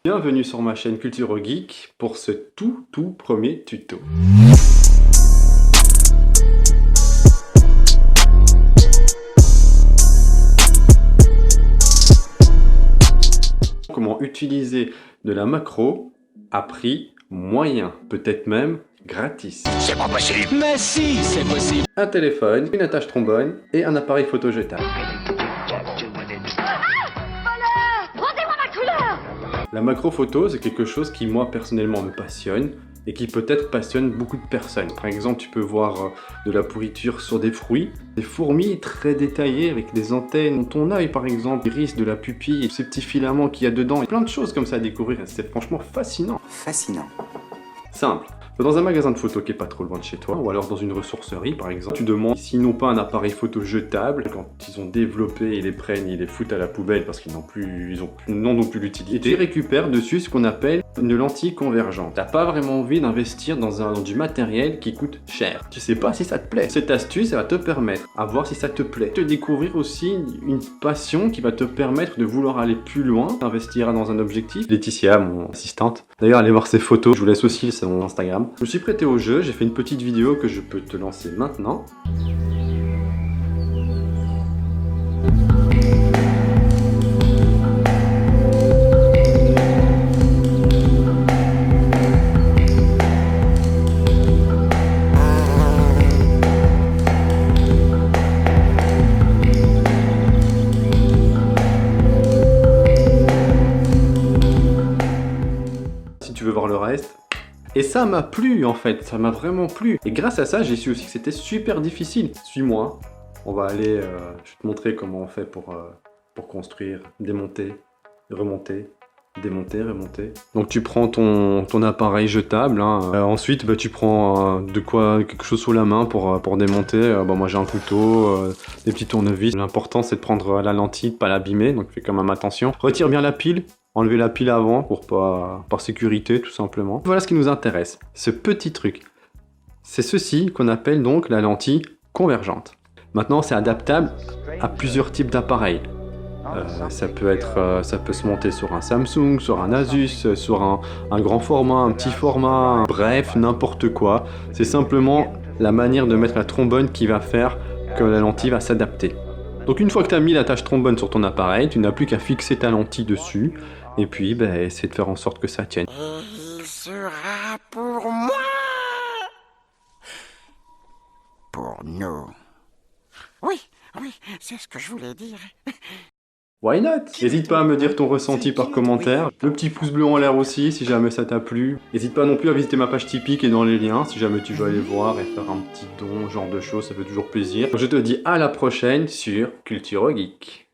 Bienvenue sur ma chaîne Culture Geek pour ce tout premier tuto. Comment utiliser de la macro à prix moyen, peut-être même gratis. C'est pas possible. Mais si, c'est possible. Un téléphone, une attache trombone et un appareil photo jetable. La macro photo, c'est quelque chose qui moi personnellement me passionne et qui peut-être passionne beaucoup de personnes. Par exemple, tu peux voir de la pourriture sur des fruits, des fourmis très détaillées avec des antennes, ton œil par exemple, l'iris de la pupille, ces petits filaments qu'il y a dedans, et plein de choses comme ça à découvrir, c'est franchement fascinant. Fascinant. Simple. Dans un magasin de photos qui est pas trop loin de chez toi, ou alors dans une ressourcerie par exemple, tu demandes s'ils n'ont pas un appareil photo jetable. Quand ils ont développé, ils les prennent, ils les foutent à la poubelle parce qu'ils n'ont plus l'utilité. Et tu récupères dessus ce qu'on appelle une lentille convergente. T'as pas vraiment envie d'investir dans du matériel qui coûte cher. Tu sais pas si ça te plaît. Cette astuce, elle va te permettre à voir si ça te plaît. Te découvrir aussi une passion qui va te permettre de vouloir aller plus loin, d'investir dans un objectif. Laetitia, mon assistante. D'ailleurs, allez voir ses photos. Je vous laisse aussi son Instagram. Je me suis prêté au jeu, j'ai fait une petite vidéo que je peux te lancer maintenant. Si tu veux voir le reste. Et ça m'a plu en fait, ça m'a vraiment plu. Et grâce à ça, j'ai su aussi que c'était super difficile. Suis-moi, on va aller, je vais te montrer comment on fait pour construire, démonter, remonter, démonter, remonter. Donc tu prends ton appareil jetable, hein. Ensuite tu prends quelque chose sous la main pour démonter. Moi j'ai un couteau, des petits tournevis. L'important c'est de prendre la lentille, de pas l'abîmer, donc fais quand même attention. Retire bien la pile. Enlever la pile avant par sécurité tout simplement. Voilà ce qui nous intéresse, ce petit truc. C'est ceci qu'on appelle donc la lentille convergente. Maintenant c'est adaptable à plusieurs types d'appareils. Ça peut se monter sur un Samsung, sur un Asus, sur un grand format, un petit format, bref, n'importe quoi. C'est simplement la manière de mettre la trombone qui va faire que la lentille va s'adapter. Donc une fois que tu as mis l'attache trombone sur ton appareil, tu n'as plus qu'à fixer ta lentille dessus et puis essayer de faire en sorte que ça tienne. Il sera pour moi. Pour nous. Oui, c'est ce que je voulais dire. Why not? N'hésite pas à me dire ton ressenti par commentaire. Le petit pouce bleu en l'air aussi si jamais ça t'a plu. N'hésite pas non plus à visiter ma page Tipeee qui est dans les liens si jamais tu veux aller voir et faire un petit don, ce genre de choses, ça fait toujours plaisir. Je te dis à la prochaine sur Culture Geek.